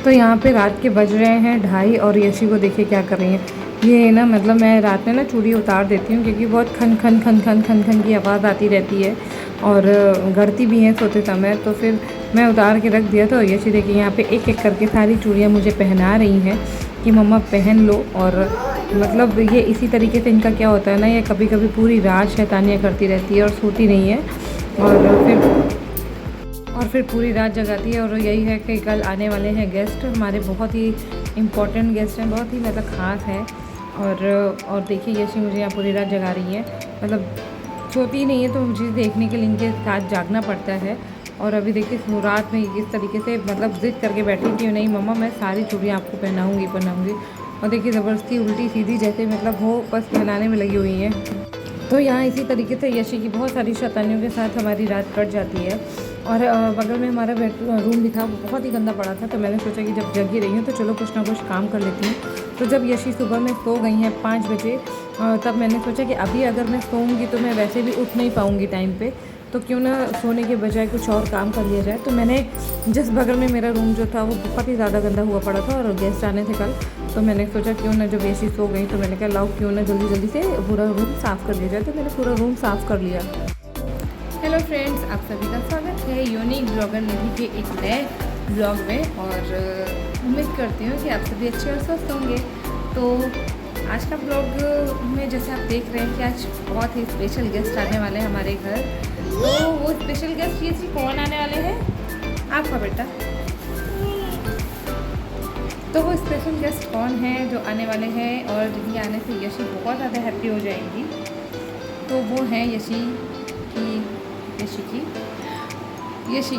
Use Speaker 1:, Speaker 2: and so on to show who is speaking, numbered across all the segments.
Speaker 1: तो यहाँ पे रात के बज रहे हैं 2:30 और यशी को देखिए क्या कर रही है। ये ना मतलब मैं रात में ना चूड़ी उतार देती हूँ क्योंकि बहुत खन खन खन खन खन खन की आवाज़ आती रहती है और गड़ती भी है सोते समय। तो फिर मैं उतार के रख दिया। तो यशी देखिए यहाँ पे एक एक करके सारी चूड़ियाँ मुझे पहना रही हैं कि मम्मा पहन लो। और मतलब ये इसी तरीके से इनका क्या होता है ना, ये कभी कभी पूरी रात शैतानियाँ करती रहती है और सोती नहीं है और फिर पूरी रात जगाती है। और यही है कि कल आने वाले हैं गेस्ट हमारे, बहुत ही इम्पोर्टेंट गेस्ट हैं, बहुत ही मतलब ख़ास हैं। और देखिए यशी मुझे यहाँ पूरी रात जगा रही है, मतलब सोती ही नहीं है तो मुझे देखने के लिए इनके साथ जागना पड़ता है। और अभी देखिए रात में किस तरीके से मतलब ज़िद करके बैठी कि नहीं मम्मा मैं सारी चूड़ियाँ आपको पहनाऊँगी। और देखिए ज़बरदस्ती उल्टी सीधी जैसे मतलब हो बस पहनाने में लगी हुई है। तो यहाँ इसी तरीके से यशी की बहुत सारी शैतानियों के साथ हमारी रात कट जाती है। और बगल में हमारा रूम भी था, वो बहुत ही गंदा पड़ा था। तो मैंने सोचा कि जब जगी रही हूँ तो चलो कुछ ना कुछ काम कर लेती हूँ। तो जब यशी सुबह में सो गई हैं 5 बजे, तब मैंने सोचा कि अभी अगर मैं सोऊंगी तो मैं वैसे भी उठ नहीं पाऊँगी टाइम पे, तो क्यों ना सोने के बजाय कुछ और काम कर लिया जाए। तो मैंने जिस बगल में मेरा रूम जो था वो बहुत ही ज़्यादा गंदा हुआ पड़ा था और गेस्ट आने थे कल, तो मैंने सोचा क्यों ना जब यशी सो गई तो मैंने कहा लाओ क्यों ना जल्दी जल्दी से पूरा रूम साफ़ कर लिया जाए। तो मैंने पूरा रूम साफ़ कर लिया। हेलो फ्रेंड्स, आप सभी का स्वागत है यूनिक ब्लॉगर निधि के एक नए ब्लॉग में। और उम्मीद करती हूँ कि आप सभी अच्छे और स्वस्थ होंगे। तो आज का ब्लॉग में जैसे आप देख रहे हैं कि आज बहुत ही स्पेशल गेस्ट आने वाले हैं हमारे घर। तो वो स्पेशल गेस्ट ये जी कौन आने वाले हैं आपका बेटा? तो वो स्पेशल गेस्ट कौन है जो आने वाले हैं और जिनके आने से यशी बहुत ज़्यादा हैप्पी हो जाएंगी। तो वो हैं यशी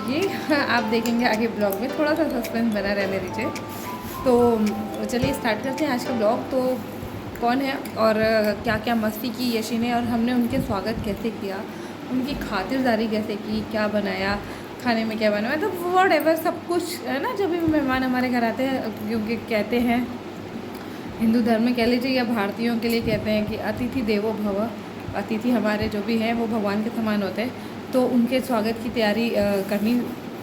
Speaker 1: की आप देखेंगे आगे ब्लॉग में, थोड़ा सा सस्पेंस बना रहने दीजिए। तो चलिए स्टार्ट करते हैं आज का ब्लॉग। तो कौन है और क्या क्या मस्ती की यशी ने और हमने उनके स्वागत कैसे किया, उनकी खातिरदारी कैसे की, क्या बनाया, खाने में क्या बनाया, तो वॉट एवर सब कुछ है ना। जब भी मेहमान हमारे घर आते हैं, क्योंकि कहते हैं हिंदू धर्म में कह लीजिए या भारतीयों के लिए कहते हैं कि अतिथि देवो भव, अतिथि हमारे जो भी हैं वो भगवान के समान होते हैं। तो उनके स्वागत की तैयारी करनी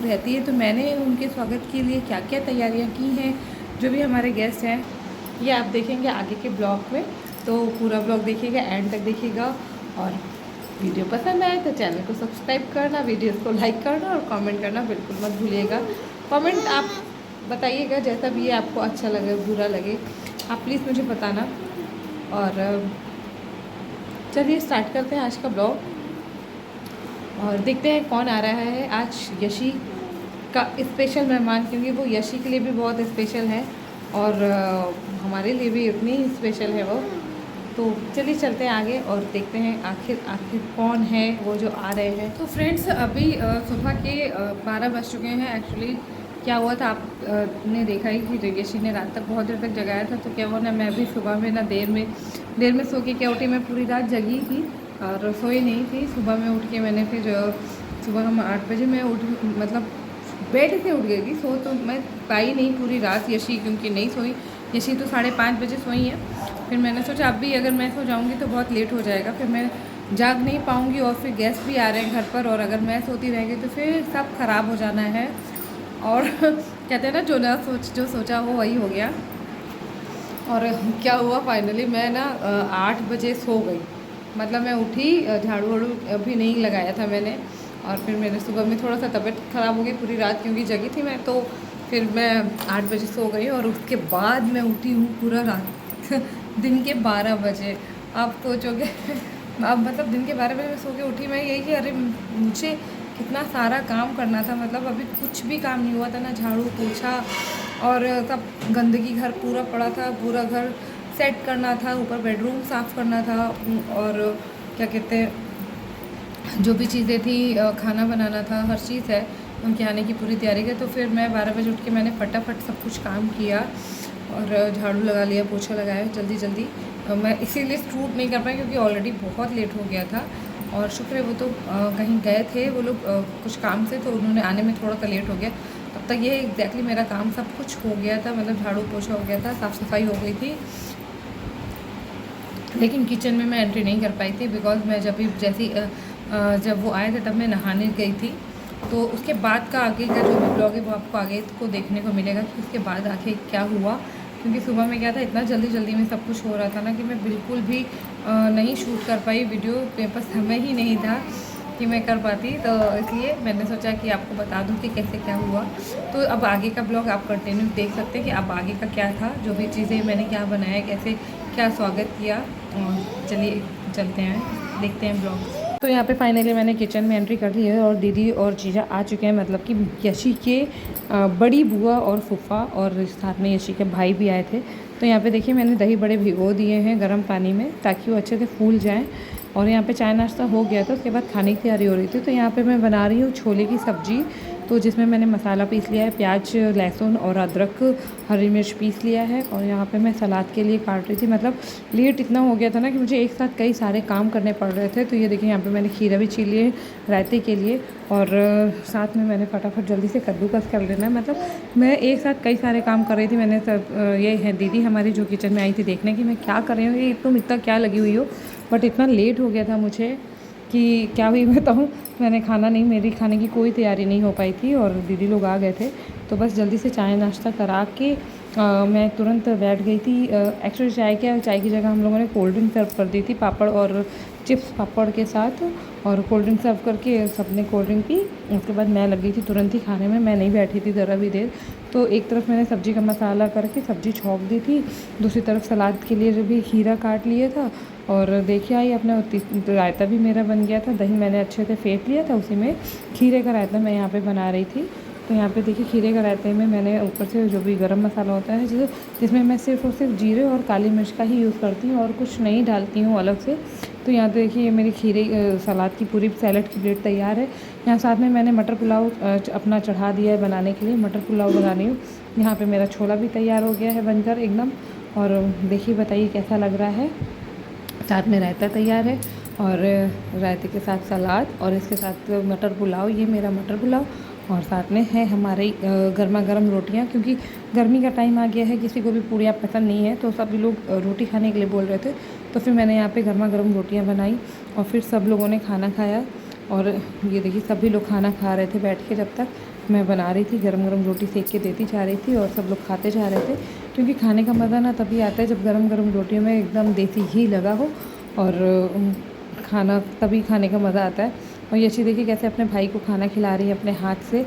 Speaker 1: रहती है। तो मैंने उनके स्वागत के लिए क्या क्या तैयारियां की हैं, जो भी हमारे गेस्ट हैं ये आप देखेंगे आगे के ब्लॉग में। तो पूरा ब्लॉग देखिएगा, एंड तक देखिएगा। और वीडियो पसंद आए तो चैनल को सब्सक्राइब करना, वीडियोस को लाइक करना और कमेंट करना बिल्कुल मत भूलिएगा। कमेंट आप बताइएगा जैसा भी है, आपको अच्छा लगे बुरा लगे आप प्लीज़ मुझे बताना। और चलिए स्टार्ट करते हैं आज का ब्लॉग और देखते हैं कौन आ रहा है आज यशी का स्पेशल मेहमान, क्योंकि वो यशी के लिए भी बहुत स्पेशल है और हमारे लिए भी उतनी ही स्पेशल है वो। तो चलिए चलते हैं आगे और देखते हैं आखिर कौन है वो जो आ रहे हैं। तो फ्रेंड्स अभी सुबह के 12 बज चुके हैं। एक्चुअली क्या हुआ था आपने देखा ही कि यशी ने रात तक बहुत देर तक जगाया था। तो क्या हुआ ना, मैं भी सुबह में ना देर में सो के क्या उठी, मैं पूरी रात जगी थी और सोई नहीं थी। सुबह में उठ के मैंने फिर सुबह हम 8 बजे मैं उठ, मतलब बेड से उठ गई थी। सो तो मैं पाई नहीं पूरी रात यशी, क्योंकि नहीं सोई। यशी तो 5:30 बजे सोई है। फिर मैंने सोचा अब भी अगर मैं सो जाऊंगी तो बहुत लेट हो जाएगा, फिर मैं जाग नहीं पाऊंगी और फिर गेस्ट भी आ रहे हैं घर पर, और अगर मैं सोती रहेगी तो फिर सब ख़राब हो जाना है। और कहते हैं ना जो सोचा वो वही हो गया। और क्या हुआ फाइनली मैं ना 8 बजे सो गई, मतलब मैं उठी, झाड़ू वाड़ू अभी नहीं लगाया था मैंने। और फिर मैंने सुबह में थोड़ा सा तबीयत ख़राब हो गई पूरी रात क्योंकि जगी थी मैं। तो फिर मैं 8 बजे सो गई और उसके बाद मैं उठी हूँ पूरा रात दिन के 12 बजे। आप सोचोगे अब मतलब दिन के 12 बजे मैं सो के उठी, मैं यही कि अरे मुझे कितना सारा काम करना था। मतलब अभी कुछ भी काम नहीं हुआ था ना, झाड़ू पोछा और सब गंदगी घर पूरा पड़ा था, पूरा घर सेट करना था, ऊपर बेडरूम साफ़ करना था और क्या कहते हैं जो भी चीज़ें थी, खाना बनाना था, हर चीज़ है उनके आने की पूरी तैयारी की। तो फिर मैं 12 बजे उठ के मैंने फटाफट सब कुछ काम किया और झाड़ू लगा लिया, पोछा लगाया जल्दी जल्दी। मैं इसीलिए शूट नहीं कर पाई क्योंकि ऑलरेडी बहुत लेट हो गया था। और शुक्र है वो तो कहीं गए थे वो लोग कुछ काम से, तो उन्होंने आने में थोड़ा सा लेट हो गया। तब तक ये एग्जैक्टली मेरा काम सब कुछ हो गया था, मतलब झाड़ू पोछा हो गया था, साफ़ सफाई हो गई थी। लेकिन किचन में मैं एंट्री नहीं कर पाई थी बिकॉज़ मैं जब वो आए थे तब मैं नहाने गई थी। तो उसके बाद का आगे का जो भी ब्लॉग है वो आपको आगे को देखने को मिलेगा कि उसके बाद आगे क्या हुआ। क्योंकि सुबह में क्या था, इतना जल्दी जल्दी में सब कुछ हो रहा था ना कि मैं बिल्कुल भी नहीं शूट कर पाई वीडियो। मेरे पास समय ही नहीं था कि मैं कर पाती, तो इसलिए मैंने सोचा कि आपको बता दूं कि कैसे क्या हुआ। तो अब आगे का ब्लॉग आप कंटिन्यू देख सकते हैं कि अब आगे का क्या था, जो भी चीज़ें मैंने क्या बनाया, कैसे क्या स्वागत किया। चलिए चलते हैं, देखते हैं ब्लॉग। तो यहाँ पे फाइनली मैंने किचन में एंट्री कर ली है और दीदी और जीजा आ चुके हैं, मतलब कि यशी के बड़ी बुआ और फूफा और साथ में यशी के भाई भी आए थे। तो यहाँ पे देखिए मैंने दही बड़े भिगो दिए हैं गर्म पानी में ताकि वो अच्छे से फूल जाएं। और यहाँ पे चाय नाश्ता हो गया था, उसके बाद खाने की तैयारी हो रही थी। तो यहाँ पे मैं बना रही हूँ छोले की सब्ज़ी, तो जिसमें मैंने मसाला पीस लिया है, प्याज लहसुन और अदरक हरी मिर्च पीस लिया है। और यहाँ पे मैं सलाद के लिए काट रही थी, मतलब लेट इतना हो गया था ना कि मुझे एक साथ कई सारे काम करने पड़ रहे थे। तो ये देखिए यहाँ पे मैंने खीरा भी छील लिए रायते के लिए, और साथ में मैंने फटाफट जल्दी से कद्दूकस कर लेना है। मतलब मैं एक साथ कई सारे काम कर रही थी। मैंने सब ये है दीदी हमारी जो किचन में आई थी देखने कि मैं क्या कर रही हूँ, ये तुम इतना क्या लगी हुई हो। बट इतना लेट हो गया था मुझे कि क्या हुई बताऊँ, मैंने खाना नहीं, मेरी खाने की कोई तैयारी नहीं हो पाई थी और दीदी लोग आ गए थे। तो बस जल्दी से चाय नाश्ता करा के मैं तुरंत बैठ गई थी। एक्चुअली चाय की जगह हम लोगों ने कोल्ड ड्रिंक सर्व कर दी थी, पापड़ और चिप्स पापड़ के साथ, और कोल्ड ड्रिंक सर्व करके सबने कोल्ड ड्रिंक पी। उसके बाद मैं लग गई थी तुरंत ही खाने में, मैं नहीं बैठी थी ज़रा भी देर। तो एक तरफ मैंने सब्ज़ी का मसाला करके सब्ज़ी छौंक दी थी, दूसरी तरफ सलाद के लिए जो भी खीरा काट लिया था। और देखिए आई अपना रायता भी मेरा बन गया था, दही मैंने अच्छे से फेंट लिया था, उसी में खीरे का रायता मैं यहाँ पे बना रही थी। तो यहाँ पे देखिए खीरे का रायते में मैंने ऊपर से जो भी गरम मसाला होता है जिसमें मैं सिर्फ और सिर्फ जीरे और काली मिर्च का ही यूज़ करती हूँ और कुछ नहीं डालती हूँ अलग से। तो यहाँ पे देखिए ये मेरी खीरे सलाद की पूरी सैलड की प्लेट तैयार है। यहाँ साथ में मैंने मटर पुलाव अपना चढ़ा दिया है बनाने के लिए, मटर पुलाव बना रही हूँ। यहाँ पे मेरा छोला भी तैयार हो गया है बनकर एकदम। और देखिए बताइए कैसा लग रहा है। साथ में रायता तैयार है और रायते के साथ सलाद और इसके साथ मटर पुलाव, ये मेरा मटर पुलाव। और साथ में है हमारी गर्मा गर्म रोटियां, क्योंकि गर्मी का टाइम आ गया है, किसी को भी पूड़ियाँ पसंद नहीं है, तो सभी लोग रोटी खाने के लिए बोल रहे थे। तो फिर मैंने यहाँ पे गर्मा गर्म रोटियां बनाई और फिर सब लोगों ने खाना खाया। और ये देखिए सभी लोग खाना खा रहे थे बैठ के, जब तक मैं बना रही थी गरम गरम रोटी सेक के देती जा रही थी और सब लोग खाते जा रहे थे। क्योंकि खाने का मज़ा ना तभी आता है जब गरम गरम रोटियों में एकदम देसी घी लगा हो, और खाना तभी खाने का मज़ा आता है। और ये चीज़ देखिए कैसे अपने भाई को खाना खिला रही है अपने हाथ से।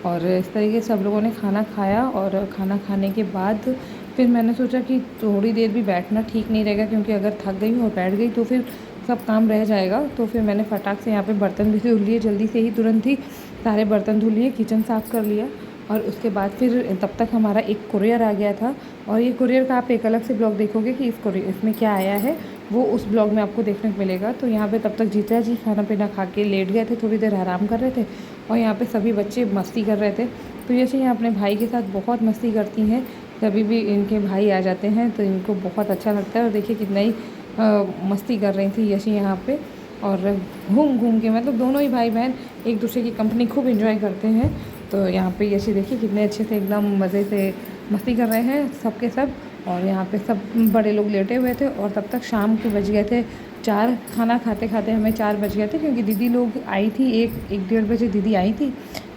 Speaker 1: और इस तरीके से सब लोगों ने खाना खाया और खाना खाने के बाद फिर मैंने सोचा कि थोड़ी देर भी बैठना ठीक नहीं रहेगा, क्योंकि अगर थक गई और बैठ गई तो फिर सब काम रह जाएगा। तो फिर मैंने फटाक से यहाँ पे बर्तन भी धुल लिए, जल्दी से ही तुरंत ही सारे बर्तन धुल लिए, किचन साफ़ कर लिया। और उसके बाद फिर तब तक हमारा एक कुरियर आ गया था, और ये कुरियर का आप एक अलग से ब्लॉग देखोगे कि इसमें क्या आया है, वो उस ब्लॉग में आपको देखने को मिलेगा। तो यहाँ पे तब तक जीजा जी खाना पीना खा के लेट गए थे, थोड़ी देर आराम कर रहे थे और यहाँ पे सभी बच्चे मस्ती कर रहे थे। तो ये यहाँ अपने भाई के साथ बहुत मस्ती करती हैं, कभी भी इनके भाई आ जाते हैं तो इनको बहुत अच्छा लगता है। और देखिए कितना ही मस्ती कर रही थी यशी यहाँ पे, और घूम घूम के, मतलब दोनों ही भाई बहन एक दूसरे की कंपनी खूब एंजॉय करते हैं। तो यहाँ पे यशी देखिए कितने अच्छे से एकदम मज़े से मस्ती कर रहे हैं सबके सब। और यहाँ पे सब बड़े लोग लेटे हुए थे और तब तक शाम के बज गए थे 4, खाना खाते खाते हमें 4 बज गए थे, क्योंकि दीदी लोग आई थी, 1-1:30 बजे दीदी आई थी।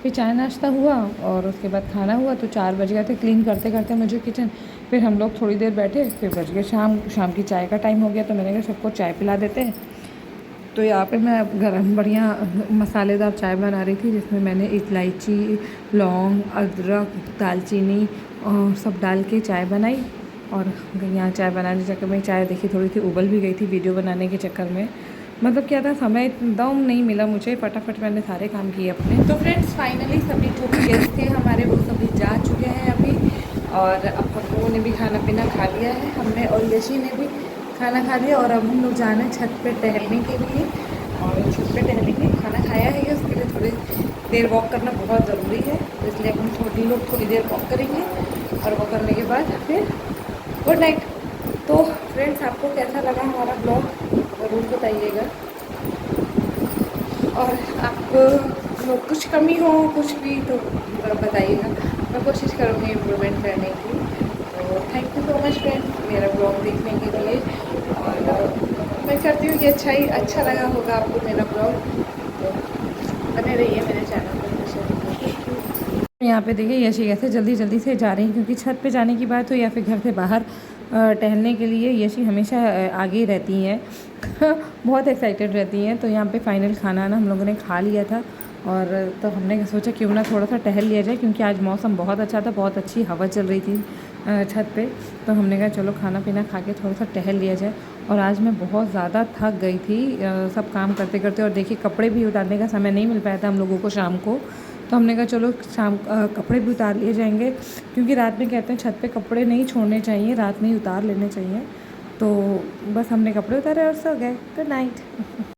Speaker 1: फिर चाय नाश्ता हुआ और उसके बाद खाना हुआ, तो 4 बज गए थे क्लीन करते करते मुझे किचन। फिर हम लोग थोड़ी देर बैठे, फिर बज गए शाम की चाय का टाइम हो गया। तो मैंने कहा सबको चाय पिला देते हैं। तो यहाँ पे मैं गरम बढ़िया मसालेदार चाय बना रही थी, जिसमें मैंने इलायची, लौंग, अदरक, दालचीनी सब डाल के चाय बनाई। और यहाँ चाय बनाने के चक्कर में चाय देखी थोड़ी सी उबल भी गई थी वीडियो बनाने के चक्कर में। मतलब क्या था, समय एकदम नहीं मिला मुझे, फटाफट मैंने सारे काम किए अपने। तो फ्रेंड्स फाइनली सभी जो भी गेस्ट थे हमारे वो सभी जा चुके हैं अभी, और अब हम लोगों ने भी खाना पीना खा लिया है, हमने और यशी ने भी खाना खा लिया। और अब हम लोग जाना है छत पे टहलने के लिए, और छत पे टहलेंगे। खाना खाया है, उसके लिए थोड़ी देर वॉक करना बहुत ज़रूरी है, इसलिए हम थोड़ी देर वॉक करेंगे, और वॉक करने के बाद फिर गुड नाइट। तो फ्रेंड्स आपको कैसा लगा हमारा ब्लॉग ज़रूर बताइएगा, और आपको कुछ कमी हो कुछ भी तो बताइएगा, मैं कोशिश करूँगी इम्प्रूवमेंट करने की। तो thank you so much friends मेरा ब्लॉग देखने के लिए, और मैं करती हूँ कि अच्छा लगा होगा आपको मेरा ब्लॉग। तो बने रहिए मेरे चैनल पर। यहाँ पे देखिए यशी कैसे जल्दी जल्दी से जा रही हैं, क्योंकि छत पे जाने की बात हो या फिर घर से बाहर टहलने के लिए यशी हमेशा आगे ही रहती हैं। बहुत एक्साइटेड रहती हैं। तो यहाँ पे फाइनल खाना ना हम लोगों ने खा लिया था, और तो हमने सोचा क्यों ना थोड़ा सा टहल लिया जाए, क्योंकि आज मौसम बहुत अच्छा था, बहुत अच्छी हवा चल रही थी छत पे। तो हमने कहा चलो खाना पीना खा के थोड़ा सा टहल लिया जाए। और आज मैं बहुत ज़्यादा थक गई थी सब काम करते करते, और देखिए कपड़े भी उतारने का समय नहीं मिल पाया था हम लोगों को शाम को। तो हमने कहा चलो शाम कपड़े भी उतार लिए जाएंगे, क्योंकि रात में कहते हैं छत पे कपड़े नहीं छोड़ने चाहिए, रात में ही उतार लेने चाहिए। तो बस हमने कपड़े उतारे और सो गए। Good night.